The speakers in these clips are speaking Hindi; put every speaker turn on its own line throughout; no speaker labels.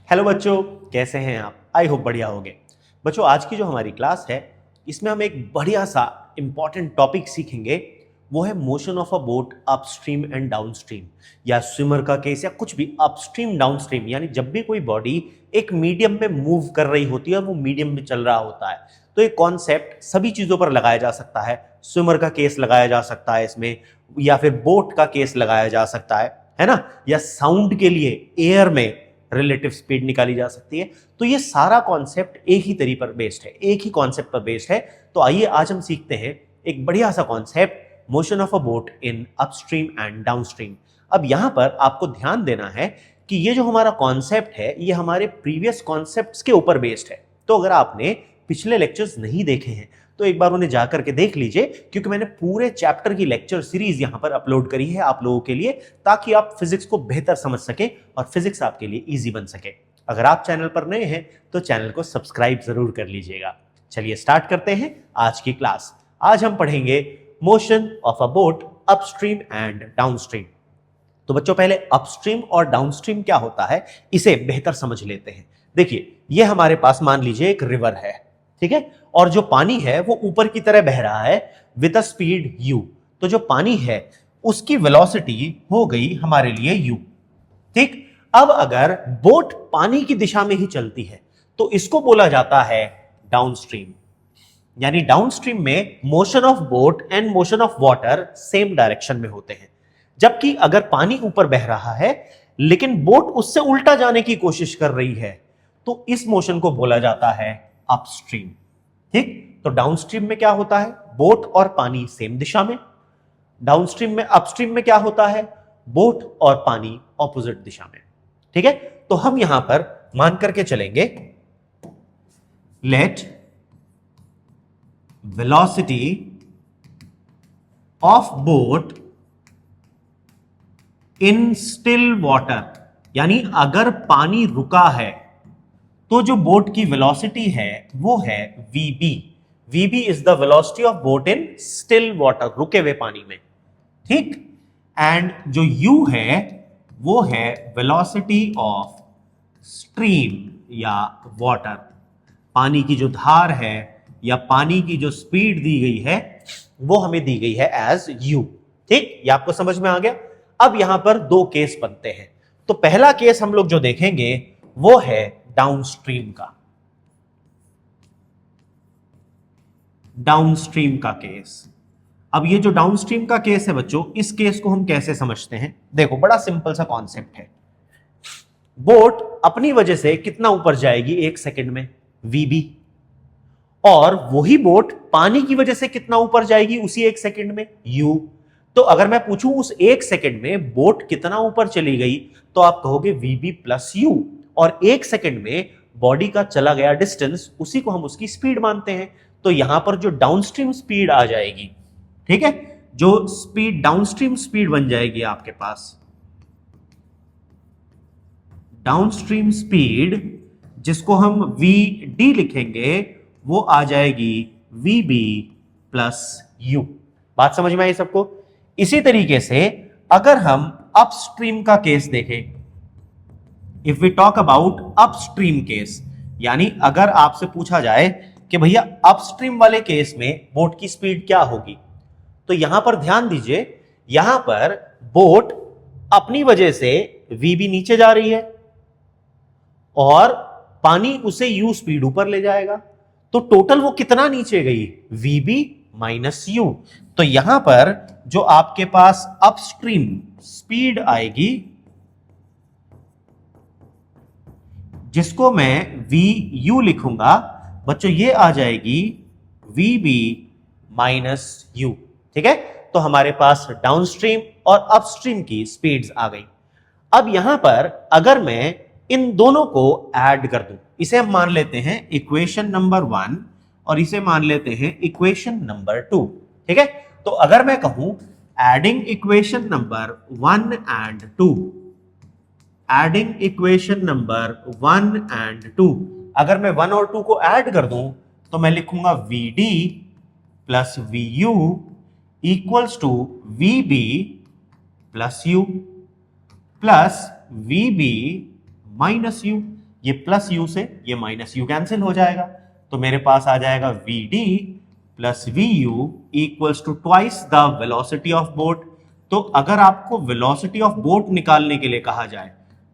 हेलो बच्चों, कैसे हैं आप? आई होप बढ़िया होंगे। बच्चों, आज की जो हमारी क्लास है इसमें हम एक बढ़िया सा इंपॉर्टेंट टॉपिक सीखेंगे। वो है motion of a boat upstream and downstream, या स्विमर का केस, या कुछ भी अपस्ट्रीम डाउनस्ट्रीम। यानी जब भी कोई बॉडी एक मीडियम पे मूव कर रही होती है और वो मीडियम में चल रहा होता है, तो ये कॉन्सेप्ट सभी चीजों पर लगाया जा सकता है। स्विमर का केस लगाया जा सकता है इसमें, या फिर बोट का केस लगाया जा सकता है ना? या साउंड के लिए एयर में रिलेटिव स्पीड निकाली जा सकती है। तो ये सारा कॉन्सेप्ट एक ही तरीके पर बेस्ड है, एक ही कॉन्सेप्ट पर बेस्ड है। तो आइए आज हम सीखते हैं एक बढ़िया सा concept, motion of a boat in upstream and downstream. अब यहां पर आपको ध्यान देना है कि ये जो हमारा कॉन्सेप्ट है ये हमारे प्रीवियस कॉन्सेप्ट्स के ऊपर बेस्ड है। तो अगर आपने पिछले लेक्चर्स नहीं देखे हैं तो एक बार उन्हें जाकर के देख लीजिए, क्योंकि मैंने पूरे चैप्टर की लेक्चर सीरीज यहां पर अपलोड करी है आप लोगों के लिए, ताकि आप फिजिक्स को बेहतर समझ सकें और फिजिक्स आपके लिए इजी बन सके। अगर आप चैनल पर नए हैं तो चैनल को सब्सक्राइब जरूर कर लीजिएगा। चलिए स्टार्ट करते हैं आज की क्लास। आज हम पढ़ेंगे motion of a boat upstream and downstream. तो बच्चों, पहले अपस्ट्रीम और डाउनस्ट्रीम क्या होता है इसे बेहतर समझ लेते हैं। देखिए, ये हमारे पास मान लीजिए एक रिवर है, ठीक है, और जो पानी है वो ऊपर की तरह बह रहा है विद अ स्पीड u। तो जो पानी है उसकी वेलोसिटी हो गई हमारे लिए u, ठीक। अब अगर बोट पानी की दिशा में ही चलती है तो इसको बोला जाता है डाउनस्ट्रीम। यानी डाउनस्ट्रीम में motion of boat and motion of water same direction में होते हैं। जबकि अगर पानी ऊपर बह रहा है लेकिन बोट उससे उल्टा जाने की कोशिश कर रही है तो इस मोशन को बोला जाता है अपस्ट्रीम, ठीक। तो डाउनस्ट्रीम में क्या होता है, बोट और पानी सेम दिशा में। डाउनस्ट्रीम में, अपस्ट्रीम में क्या होता है, बोट और पानी ऑपोजिट दिशा में, ठीक है। तो हम यहां पर मान करके चलेंगे, let velocity of boat in still water, यानी अगर पानी रुका है तो जो बोट की वेलोसिटी है वो है vb। vb is the velocity of boat in still water, रुके हुए पानी में, ठीक। एंड जो u है वो है वेलोसिटी ऑफ स्ट्रीम या वाटर, पानी की जो धार है या पानी की जो स्पीड दी गई है वो हमें दी गई है एज u, ठीक। ये आपको समझ में आ गया। अब यहां पर दो केस बनते हैं। तो पहला केस हम लोग जो देखेंगे वो है डाउनस्ट्रीम का, डाउनस्ट्रीम का केस। अब ये जो डाउनस्ट्रीम का केस है बच्चों, इस केस को हम कैसे समझते हैं? देखो, बड़ा सिंपल सा कॉन्सेप्ट है। बोट अपनी वजह से कितना ऊपर जाएगी एक सेकंड में, vb, और वही बोट पानी की वजह से कितना ऊपर जाएगी उसी एक सेकंड में, u। तो अगर मैं पूछूं उस एक सेकंड में बोट कितना ऊपर चली गई तो आप कहोगे vb प्लस u, और एक सेकंड में बॉडी का चला गया डिस्टेंस, उसी को हम उसकी स्पीड मानते हैं। तो यहां पर जो डाउनस्ट्रीम स्पीड आ जाएगी, ठीक है, जो स्पीड डाउनस्ट्रीम स्पीड बन जाएगी आपके पास, डाउनस्ट्रीम स्पीड जिसको हम vd लिखेंगे, वो आ जाएगी vb प्लस u। बात समझ में आई सबको? इसी तरीके से अगर हम अपस्ट्रीम का केस देखें, if we talk about upstream case, यानी अगर आपसे पूछा जाए कि भैया अपस्ट्रीम वाले केस में बोट की स्पीड क्या होगी, तो यहां पर ध्यान दीजिए, यहां पर बोट अपनी वजह से vb नीचे जा रही है और पानी उसे u स्पीड ऊपर ले जाएगा। तो टोटल वो कितना नीचे गई, vb माइनस u। तो यहां पर जो आपके पास अपस्ट्रीम स्पीड आएगी, जिसको मैं vu लिखूंगा बच्चों, ये आ जाएगी vb माइनस u, ठीक है। तो हमारे पास डाउनस्ट्रीम और अपस्ट्रीम की स्पीड्स आ गई। अब यहां पर अगर मैं इन दोनों को ऐड कर दूं, इसे हम मान लेते हैं इक्वेशन नंबर 1 और इसे मान लेते हैं इक्वेशन नंबर 2, ठीक है। तो अगर मैं कहूं adding equation number 1 and 2, adding equation number 1 and 2, अगर मैं 1 और 2 को ऐड कर दूं तो मैं लिखूंगा vd plus vu equals to vb plus u plus vb minus u। ये प्लस यू से ये माइनस यू कैंसिल हो जाएगा, तो मेरे पास आ जाएगा vd plus vu equals to twice the velocity of boat. तो अगर आपको वेलोसिटी ऑफ बोट निकालने के लिए कहा जाए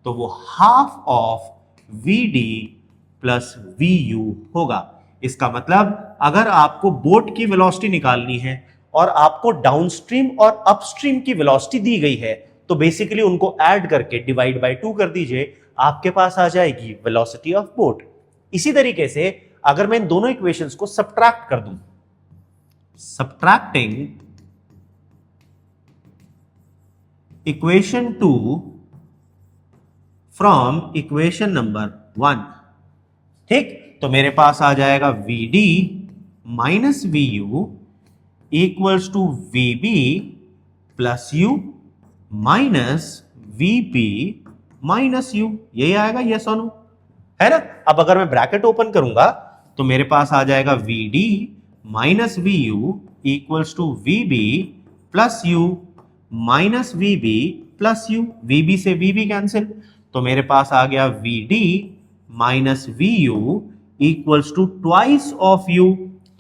तो वो half of vd plus vu होगा। इसका मतलब अगर आपको बोट की वेलोसिटी निकालनी है और आपको डाउनस्ट्रीम और अपस्ट्रीम की वेलोसिटी दी गई है, तो बेसिकली उनको ऐड करके डिवाइड बाय 2 कर दीजिए, आपके पास आ जाएगी वेलोसिटी ऑफ बोट। इसी तरीके से अगर मैं इन दोनों इक्वेशंस को सब्ट्रैक्ट कर दूं, subtracting equation 2 from equation number 1, ठीक, तो मेरे पास आ जाएगा vd minus vu equals to vb plus u minus vp minus u, यही आएगा, यस और नो, है ना। अब अगर मैं ब्रैकेट ओपन करूंगा तो मेरे पास आ जाएगा vd minus vu equals to vb plus u minus vb plus u, vb से vb कैंसिल, तो मेरे पास आ गया vd minus vu equals to twice of u।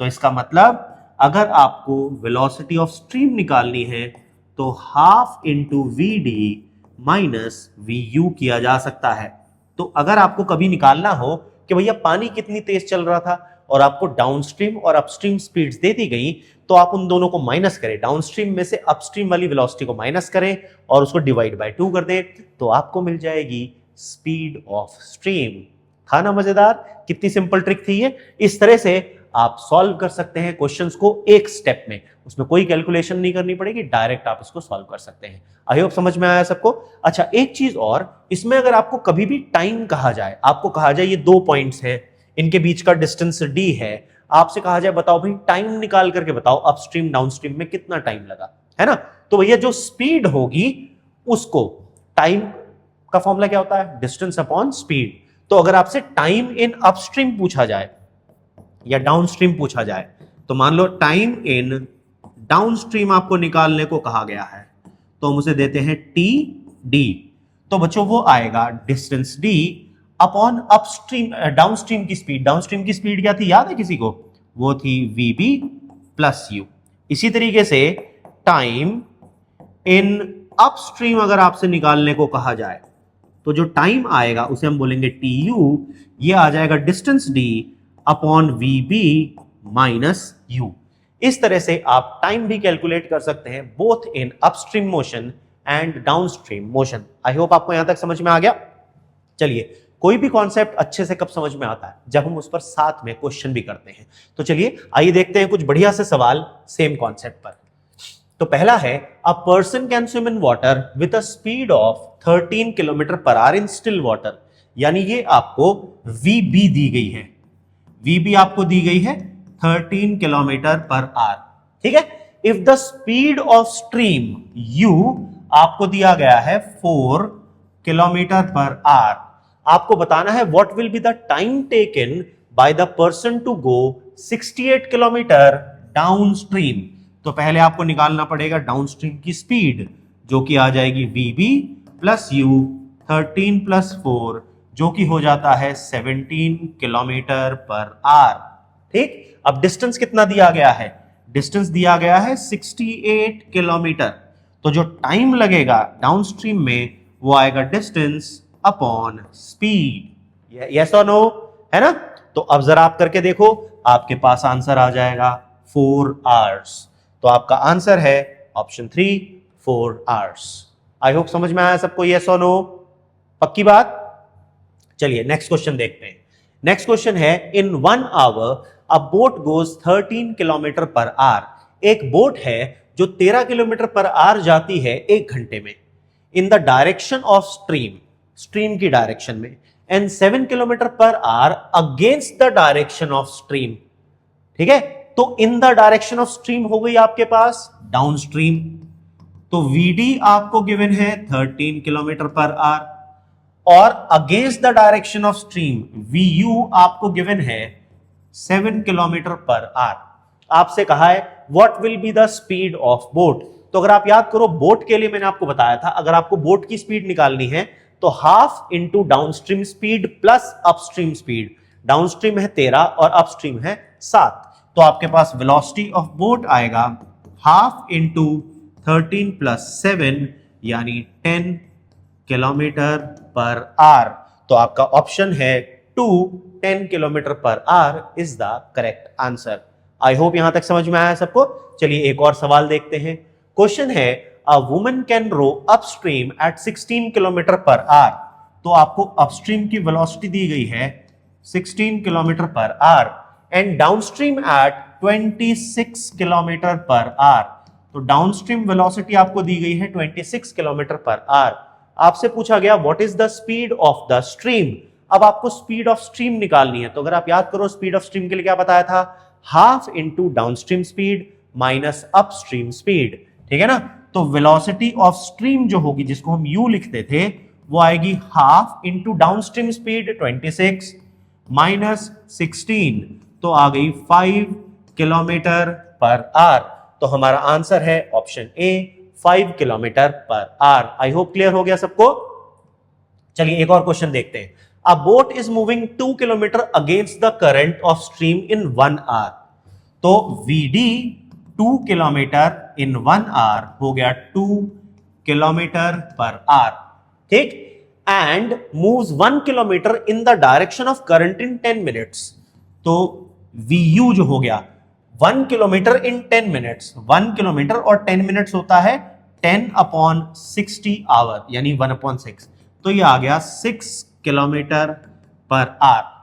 तो इसका मतलब अगर आपको वेलोसिटी ऑफ स्ट्रीम निकालनी है तो half into vd minus vu किया जा सकता है। तो अगर आपको कभी निकालना हो कि भैया पानी कितनी तेज चल रहा था और आपको डाउनस्ट्रीम और अपस्ट्रीम स्पीड्स दे दी गई, तो आप उन दोनों को माइनस करें, डाउनस्ट्रीम में से अपस्ट्रीम वाली वेलोसिटी को माइनस करें और उसको डिवाइड बाय 2 कर दें, तो आपको मिल जाएगी स्पीड ऑफ स्ट्रीम। था ना मजेदार? कितनी सिंपल ट्रिक थी ये। इस तरह से आप सॉल्व कर सकते हैं क्वेश्चंस को एक स्टेप में, उसमें कोई कैलकुलेशन नहीं करनी पड़ेगी, डायरेक्ट आप इसको सॉल्व कर सकते हैं। आई होप समझ में आया सबको। अच्छा, एक चीज और, इसमें अगर आपको कभी भी टाइम कहा जाए, आपको कहा जाए ये 2 पॉइंट्स हैं, इनके बीच का डिस्टेंस d है, आपसे कहा जाए बताओ भाई टाइम निकाल करके बताओ अपस्ट्रीम डाउनस्ट्रीम में कितना टाइम लगा, है ना। तो भैया जो स्पीड होगी उसको, टाइम का फॉर्मूला क्या होता है? Distance upon speed. तो अगर आपसे टाइम इन अपस्ट्रीम पूछा जाए या डाउनस्ट्रीम पूछा जाए, तो मान लो टाइम इन डाउनस्ट्रीम आपको निकालने को कहा गया है, तो हम उसे देते हैं TD। तो बच्चों वो आएगा distance D upon upstream downstream की स्पीड। डाउनस्ट्रीम की स्पीड क्या थी, याद है किसी को? वो थी VB प्लस U। इसी तरीके से टाइम इन अपस्ट्रीम अगर आपसे निकालने को कहा जाए, तो जो टाइम आएगा उसे हम बोलेंगे TU, ये आ जाएगा distance D upon VB minus U। इस तरह से आप टाइम भी कैलकुलेट कर सकते हैं, both in upstream motion and downstream motion. I hope आपको यहां तक समझ में आ गया। चलिए, कोई भी कॉन्सेप्ट अच्छे से कब समझ में आता है? जब हम उस पर साथ में क्वेश्चन भी करते हैं। तो चलिए आइए देखते हैं कुछ बढ़िया से सवाल सेम कॉन्सेप्ट पर। तो पहला है, a person can swim in water with a speed of 13 kilometre per hour in still water. यानी ये आपको VB दी गई है, VB आपको दी गई है 13 किलोमीटर पर आवर, ठीक है। If the speed of stream U आपको दिया गया है 4 किलोमीटर पर आवर, आपको बताना है what will be the time taken by the person to go 68 kilometre downstream. तो पहले आपको निकालना पड़ेगा डाउनस्ट्रीम की स्पीड, जो कि आ जाएगी VB प्लस U 13 प्लस 4, जो कि हो जाता है 17 किलोमीटर पर आवर, ठीक। अब डिस्टेंस कितना दिया गया है? डिस्टेंस दिया गया है 68 किलोमीटर। तो जो टाइम लगेगा डाउनस्ट्रीम में वो आएगा डिस्टेंस अपॉन स्पीड। यस और नो, है ना। तो अब जरा आप करके देखो, आपके पास आंसर आ जाएगा 4 आवर्स। तो आपका आंसर है ऑप्शन 3, 4 आवर्स। आई होप समझ में आया सबको, यस और नो, पक्की बात। चलिए नेक्स्ट क्वेश्चन देखते हैं। नेक्स्ट क्वेश्चन है, in 1 hour a boat goes 13 kilometre per hour. एक बोट है जो 13 किलोमीटर पर आवर जाती है 1 घंटे में, इन the direction of stream, stream की डायरेक्शन में, and 7 kilometre per our against the direction of stream, ठीक है। तो इन द डायरेक्शन ऑफ स्ट्रीम हो गई आपके पास डाउनस्ट्रीम। तो VD आपको गिवन है 13 किलोमीटर पर आवर, और against the direction of stream VU आपको गिवन है 7 किलोमीटर पर आवर। आपसे कहा है what will be the speed of boat. तो अगर आप याद करो, बोट के लिए मैंने आपको बताया था, अगर आपको बोट की स्पीड निकालनी है तो half into downstream speed plus upstream speed, downstream है 13 और अपस्ट्रीम है 7, तो आपके पास वेलोसिटी ऑफ बोट आएगा हाफ इंटू 13 प्लस 7 यानी 10 किलोमीटर पर आवर। तो आपका ऑप्शन है 2 10 kilometre per our is the correct answer. I hope यहां तक समझ में आया सबको। चलिए एक और सवाल देखते हैं। क्वेश्चन है a woman can row upstream at 16 kilometre per hour. तो आपको अपस्ट्रीम की वेलोसिटी दी गई है 16 kilometre per hour and downstream at 26 kilometre per hour. तो डाउनस्ट्रीम वेलोसिटी आपको दी गई है 26 किलोमीटर पर आवर। आपसे पूछा गया what is the speed of the stream. अब आपको स्पीड ऑफ स्ट्रीम निकालनी है, तो अगर आप याद करो स्पीड ऑफ स्ट्रीम के लिए क्या बताया था, half into downstream speed minus upstream speed, ठीक है ना। तो वेलोसिटी ऑफ स्ट्रीम जो होगी, जिसको हम यू लिखते थे, वो आएगी half into downstream speed 26 minus 16, तो आ गई 5 किलोमीटर पर आवर। तो हमारा आंसर है option A 5 kilometre per hour. I hope clear हो गया सबको। चलिए एक और क्वेश्चन देखते हैं। A boat is moving 2 kilometre against the current of stream in 1 hour. तो VD 2 किलोमीटर इन 1 आवर हो गया 2 किलोमीटर पर आवर, ठीक। And moves 1 kilometre in the direction of current in 10 minutes. तो VU जो हो गया 1 किलोमीटर इन 10 मिनट्स, 1 किलोमीटर और 10 मिनट्स होता है 10/60 आवर यानी 1/6, तो ये आ गया 6 kilometre per hour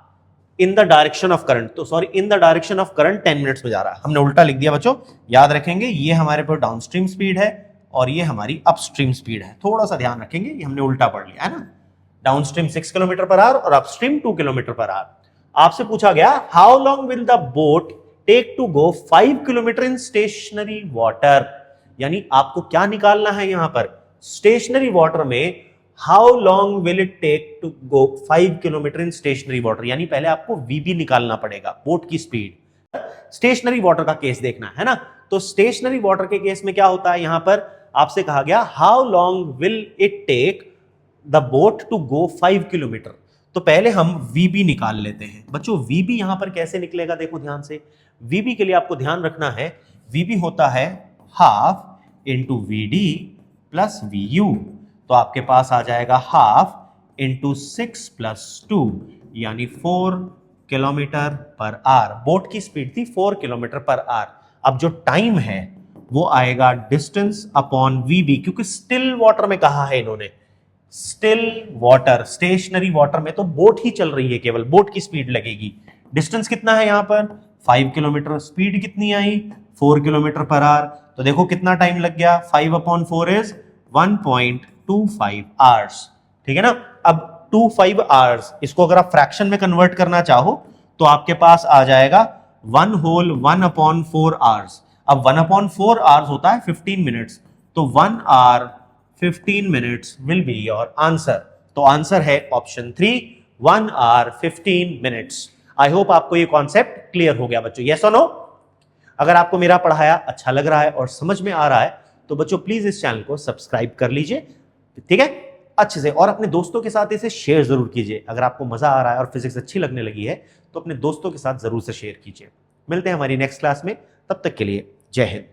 in the direction of current. तो sorry, in the direction of current 10 minutes में जा रहा है, हमने उल्टा लिख दिया बच्चों, याद रखेंगे। ये हमारे पास डाउनस्ट्रीम स्पीड है और ये हमारी अपस्ट्रीम स्पीड है, थोड़ा सा ध्यान रखेंगे, ये हमने उल्टा पढ़ लिया है ना। डाउनस्ट्रीम 6 किलोमीटर पर आवर और अपस्ट्रीम 2 किलोमीटर पर आवर। आपसे पूछा गया how long will the boat take to go 5 kilometre in stationary water. यानी आपको क्या निकालना है यहां पर, स्टेशनरी वाटर में how long will it take to go 5 kilometre in stationary water, यानी पहले आपको VB निकालना पड़ेगा, बोट की स्पीड। स्टेशनरी वाटर का केस देखना है ना। तो स्टेशनरी वाटर के केस में क्या होता है, यहां पर आपसे कहा गया how long will it take the boat to go 5 kilometre. तो पहले हम VB निकाल लेते हैं बच्चों। VB यहां पर कैसे निकलेगा, देखो ध्यान से। VB के लिए आपको ध्यान रखना है, VB होता है half into VD plus VU। तो आपके पास आ जाएगा हाफ इंटू 6 प्लस 2 यानी 4 किलोमीटर पर आवर। बोट की स्पीड थी 4 किलोमीटर पर आवर। अब जो टाइम है वो आएगा डिस्टेंस अपॉन VB, क्योंकि स्टिल वाटर में कहा है इन्होंने, स्टिल वाटर, स्टेशनरी वाटर में तो बोट ही चल रही है, केवल बोट की स्पीड लगेगी। डिस्टेंस कितना है यहां पर 5 किलोमीटर, स्पीड कितनी आई 4 किलोमीटर पर आवर। तो देखो कितना टाइम लग गया, 5/4 इज 1.25 आवर्स, ठीक है ना। अब 25 आवर्स, इसको अगर आप फ्रैक्शन में कन्वर्ट करना चाहो तो आपके पास आ जाएगा 1 होल 1/4 आवर्स। अब 1/4 आवर्स होता है 15 मिनट्स, तो 1 hour 15 minutes will be your answer. तो आंसर है option 3 1 hour 15 minutes. I hope आपको ये कॉन्सेप्ट क्लियर हो गया बच्चों, यस और नो। अगर आपको मेरा पढ़ाया अच्छा लग रहा है और समझ में आ रहा है तो बच्चों प्लीज इस चैनल को सब्सक्राइब कर लीजिए, ठीक है, अच्छे से। और अपने दोस्तों के साथ इसे शेयर जरूर कीजिए। अगर आपको मजा आ रहा है और फिजिक्स अच्छी लगने लगी है तो अपने दोस्तों के साथ जरूर से शेयर कीजिए। मिलते हैं हमारी नेक्स्ट क्लास में, तब तक के लिए जय हिंद।